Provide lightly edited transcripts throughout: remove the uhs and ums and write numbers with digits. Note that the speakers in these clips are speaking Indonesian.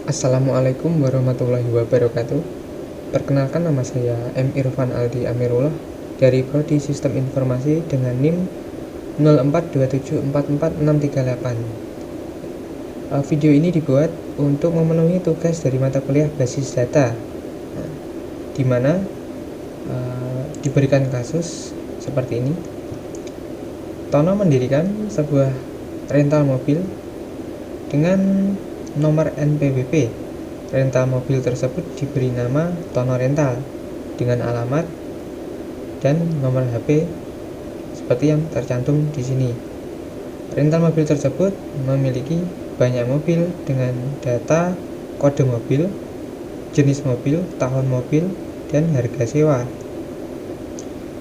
Assalamualaikum warahmatullahi wabarakatuh. Perkenalkan, nama saya M. Irfan Aldi Amirullah dari Prodi Sistem Informasi dengan NIM 0427444638. Video ini dibuat untuk memenuhi tugas dari mata kuliah basis data, di mana diberikan kasus seperti ini. Tono mendirikan sebuah rental mobil dengan nomor NPWP. Rental mobil tersebut diberi nama Tono Rental dengan alamat dan nomor HP seperti yang tercantum di sini. Rental mobil tersebut memiliki banyak mobil dengan data kode mobil, jenis mobil, tahun mobil, dan harga sewa.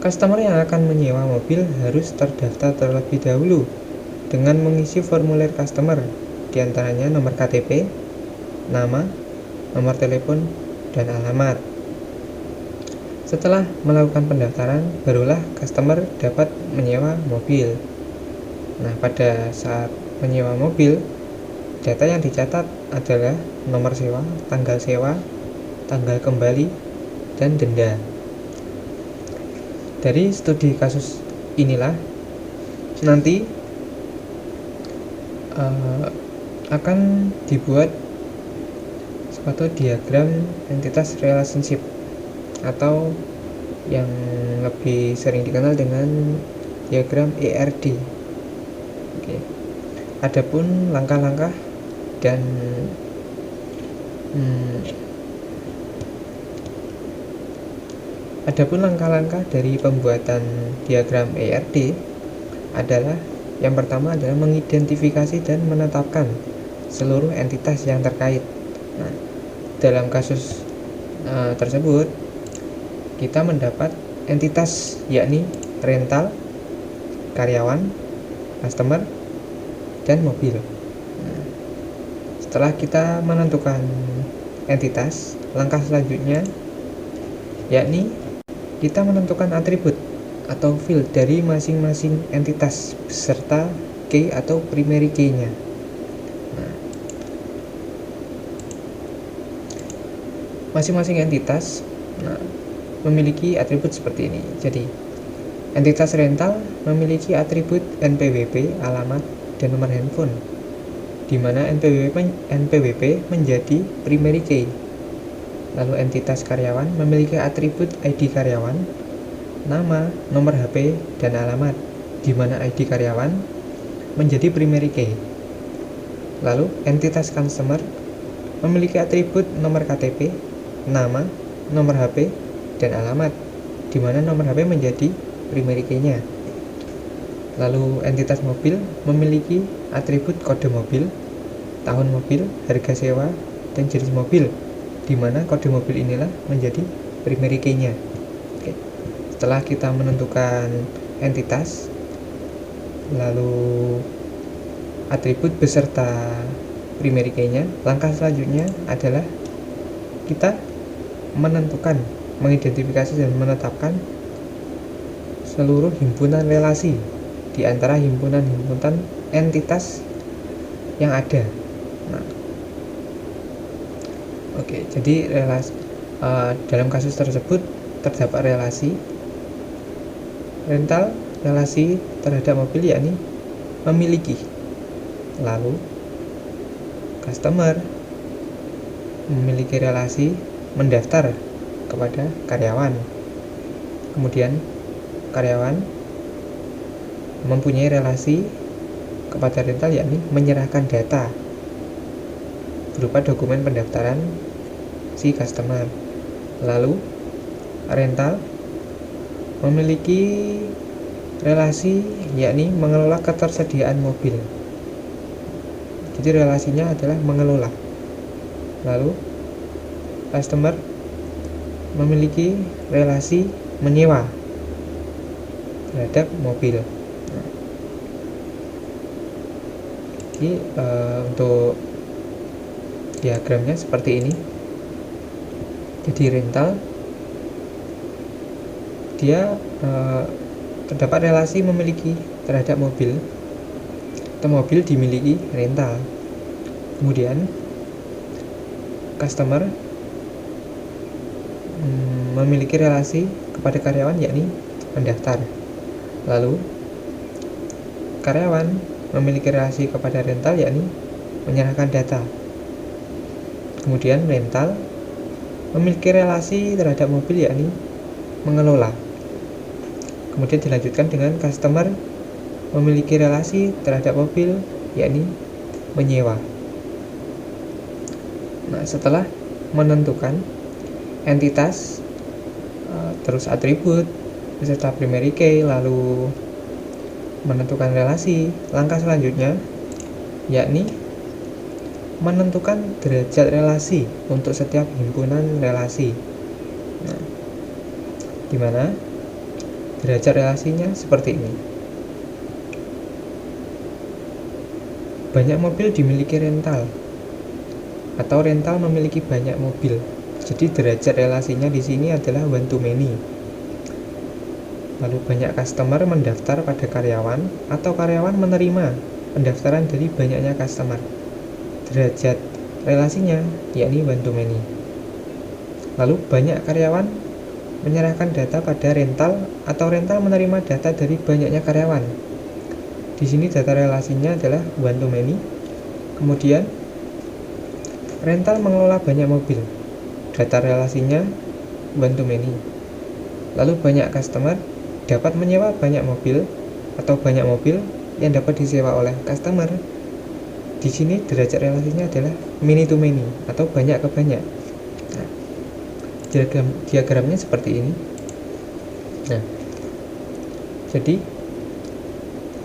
Customer yang akan menyewa mobil harus terdaftar terlebih dahulu dengan mengisi formulir customer, diantaranya nomor KTP, nama, nomor telepon, dan alamat. Setelah melakukan pendaftaran, barulah customer dapat menyewa mobil. Nah, pada saat menyewa mobil, data yang dicatat adalah nomor sewa, tanggal kembali, dan denda. Dari studi kasus inilah nanti akan dibuat suatu diagram entitas relationship atau yang lebih sering dikenal dengan diagram ERD. Oke. Adapun langkah-langkah dan dari pembuatan diagram ERD adalah yang pertama adalah mengidentifikasi dan menetapkan seluruh entitas yang terkait. Nah, dalam kasus tersebut kita mendapat entitas yakni rental, karyawan, customer, dan mobil. Nah, setelah kita menentukan entitas, langkah selanjutnya yakni kita menentukan atribut atau field dari masing-masing entitas beserta key atau primary key-nya. Nah, masing-masing entitas memiliki atribut seperti ini. Jadi, entitas rental memiliki atribut NPWP, alamat, dan nomor handphone, di mana NPWP menjadi primary key. Lalu entitas karyawan memiliki atribut ID karyawan, nama, nomor HP, dan alamat, di mana ID karyawan menjadi primary key. Lalu entitas customer memiliki atribut nomor KTP, nama, nomor HP, dan alamat, di mana nomor HP menjadi primary key-nya. Lalu entitas mobil memiliki atribut kode mobil, tahun mobil, harga sewa, dan jenis mobil, di mana kode mobil inilah menjadi primary key-nya. Oke. Setelah kita menentukan entitas, lalu atribut beserta primary key-nya, langkah selanjutnya adalah kita mengidentifikasi dan menetapkan seluruh himpunan relasi di antara himpunan-himpunan entitas yang ada. Nah, oke, jadi dalam kasus tersebut terdapat relasi rental, relasi terhadap mobil yakni memiliki. Lalu customer memiliki relasi mendaftar kepada karyawan. Kemudian karyawan mempunyai relasi kepada rental yakni menyerahkan data berupa dokumen pendaftaran si customer. Lalu rental memiliki relasi yakni mengelola ketersediaan mobil. Jadi relasinya adalah mengelola. Lalu customer memiliki relasi menyewa terhadap mobil. Jadi untuk diagramnya seperti ini. Jadi rental dia terdapat relasi memiliki terhadap mobil atau mobil dimiliki rental. Kemudian customer memiliki relasi kepada karyawan, yakni mendaftar. Lalu karyawan memiliki relasi kepada rental, yakni menyerahkan data. Kemudian rental memiliki relasi terhadap mobil, yakni mengelola. Kemudian dilanjutkan dengan customer memiliki relasi terhadap mobil, yakni menyewa. Nah, setelah menentukan entitas, terus atribut beserta primary key, lalu menentukan relasi, langkah selanjutnya yakni menentukan derajat relasi untuk setiap himpunan relasi. Nah, dimana derajat relasinya seperti ini. Banyak mobil dimiliki rental, atau rental memiliki banyak mobil. Jadi derajat relasinya di sini adalah one to many. Lalu banyak customer mendaftar pada karyawan, atau karyawan menerima pendaftaran dari banyaknya customer. Derajat relasinya yakni one to many. Lalu banyak karyawan menyerahkan data pada rental, atau rental menerima data dari banyaknya karyawan. Di sini data relasinya adalah one to many. Kemudian rental mengelola banyak mobil. Data relasinya one to many. Lalu banyak customer dapat menyewa banyak mobil, atau banyak mobil yang dapat disewa oleh customer. Di sini derajat relasinya adalah many to many, atau banyak ke banyak. Nah, diagramnya seperti ini. Nah, jadi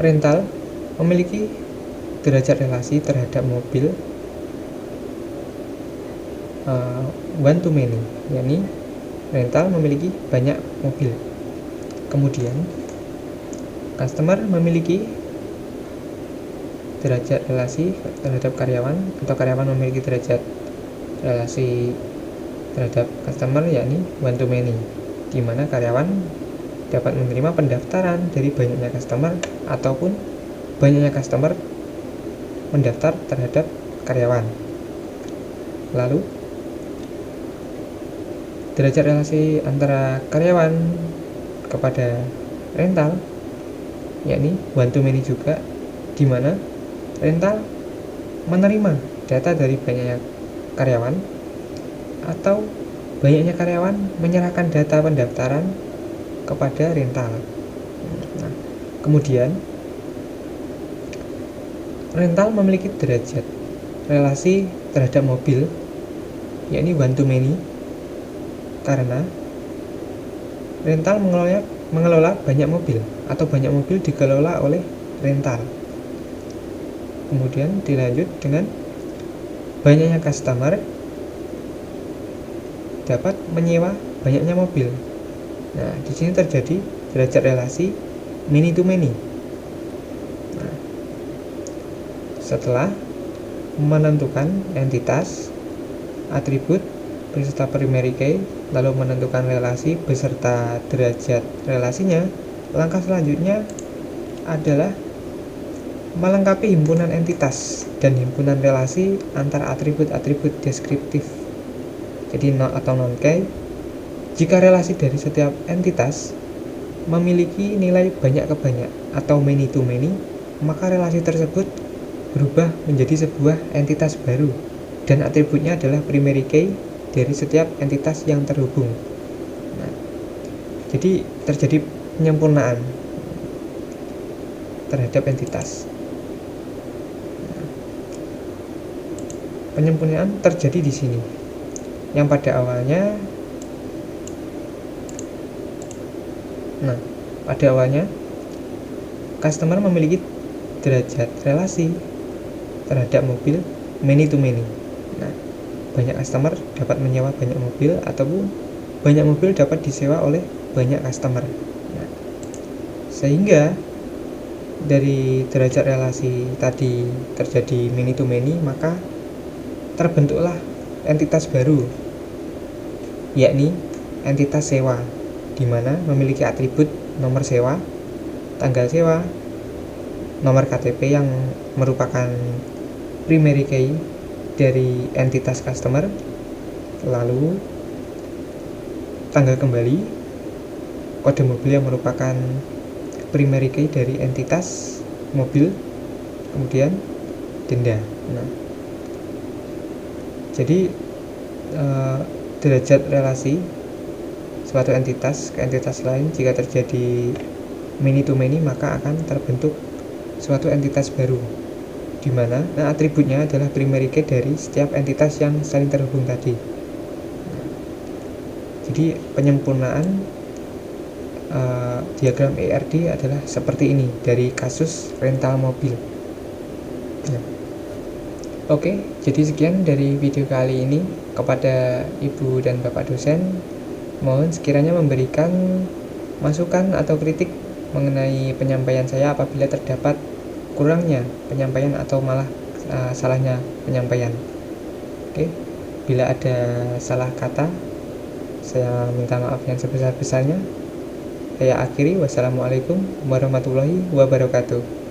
rental memiliki derajat relasi terhadap mobil one to many, yakni rental memiliki banyak mobil. Kemudian customer memiliki derajat relasi terhadap karyawan, atau karyawan memiliki derajat relasi terhadap customer, yakni one to many, di mana karyawan dapat menerima pendaftaran dari banyaknya customer, ataupun banyaknya customer mendaftar terhadap karyawan. Lalu derajat relasi antara karyawan kepada rental yakni one to many juga, di mana rental menerima data dari banyaknya karyawan, atau banyaknya karyawan menyerahkan data pendaftaran kepada rental. Nah, kemudian rental memiliki derajat relasi terhadap mobil, yakni one to many, karena rental mengelola banyak mobil, atau banyak mobil dikelola oleh rental. Kemudian dilanjut dengan banyaknya customer dapat menyewa banyaknya mobil. Nah, di sini terjadi derajat relasi many to many. Nah, setelah menentukan entitas, atribut beserta primary key, lalu menentukan relasi beserta derajat relasinya, langkah selanjutnya adalah melengkapi himpunan entitas dan himpunan relasi antara atribut-atribut deskriptif, jadi not atau non-key. Jika relasi dari setiap entitas memiliki nilai banyak ke banyak atau many to many, maka relasi tersebut berubah menjadi sebuah entitas baru, dan atributnya adalah primary key dari setiap entitas yang terhubung. Nah, jadi terjadi penyempurnaan terhadap entitas. Penyempurnaan terjadi di sini, yang pada awalnya customer memiliki derajat relasi terhadap mobil many to many. Nah, banyak customer dapat menyewa banyak mobil, ataupun banyak mobil dapat disewa oleh banyak customer. Nah, sehingga dari derajat relasi tadi terjadi many to many, maka terbentuklah entitas baru, yakni entitas sewa, di mana memiliki atribut nomor sewa, tanggal sewa, nomor KTP yang merupakan primary key dari entitas customer, Lalu tanggal kembali, kode mobil yang merupakan primary key dari entitas mobil, kemudian denda. Nah, jadi derajat relasi suatu entitas ke entitas lain jika terjadi many to many, maka akan terbentuk suatu entitas baru, di mana atributnya adalah primary key dari setiap entitas yang saling terhubung tadi. Jadi penyempurnaan diagram ERD adalah seperti ini dari kasus rental mobil. Oke, jadi sekian dari video kali ini. Kepada Ibu dan Bapak dosen, mohon sekiranya memberikan masukan atau kritik mengenai penyampaian saya apabila terdapat kurangnya penyampaian atau malah salahnya penyampaian. Oke, bila ada salah kata, saya minta maaf yang sebesar-besarnya. Saya akhiri, wassalamualaikum warahmatullahi wabarakatuh.